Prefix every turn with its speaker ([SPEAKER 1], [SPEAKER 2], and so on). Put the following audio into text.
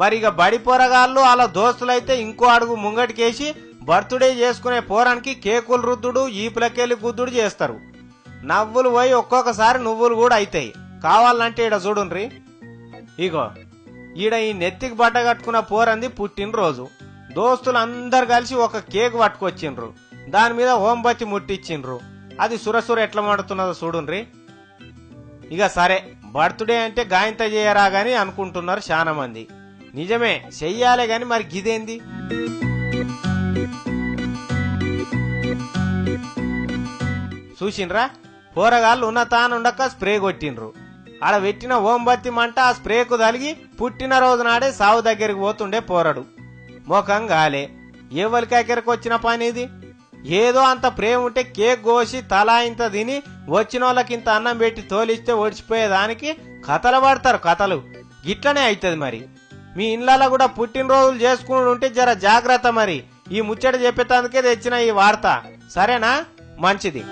[SPEAKER 1] మరి ఇక బడి పోరగాళ్ళు అలా దోస్తులైతే ఇంకో అడుగు ముంగటికేసి బర్త్డే చేసుకునే పోరానికి కేకులు రుద్దుడు ఈపులకెళ్ళి గుద్దుడు చేస్తారు. నవ్వులు పోయి ఒక్కొక్కసారి నువ్వులు కూడా అయితాయి. కావాలంటే ఈడ చూడుండ్రి. ఇగో ఈడ ఈ నెత్తికి బట్ట కట్టుకున్న పోరంది పుట్టినరోజు. దోస్తులందరు కలిసి ఒక కేక్ పట్టుకొచ్చిండ్రు. దాని మీద ఓంబత్తి ముట్టిచ్చిండ్రు. అది సురసుర ఎట్లా మండుతున్నదో చూడుండ్రి. ఇక సరే బర్త్డే అంటే గాయంత చేయరా గాని అనుకుంటున్నారు చాలా మంది. నిజమే చెయ్యాలే గాని మరి గిదేంది? చూసిండ్రా, పోరగాళ్ళు ఉన్నతానుండక స్ప్రే కొట్టిండ్రు. ఆడ పెట్టిన ఓంబత్తి మంట ఆ స్ప్రేకు తలిగి పుట్టినరోజు నాడే సావు దగ్గరికి పోతుండే పోరడు. ముఖం గాలే. ఎవరికెక్కడికి వచ్చిన పని ఇది? ఏదో అంత ప్రేమ ఉంటే కేక్ కోసి తలా ఇంత తిని వచ్చిన వాళ్ళకింత అన్నం పెట్టి తోలిస్తే ఓడిచిపోయేదానికి కథలు పడతారు కథలు. గిట్లనే అవుతుంది మరి. మీ ఇళ్ళలో కూడా పుట్టినరోజులు చేసుకుని ఉంటే జర జాగ్రత్త మరి. ఈ ముచ్చట చెప్పేందుకే తెచ్చిన ఈ వార్త. సరేనా? మంచిది.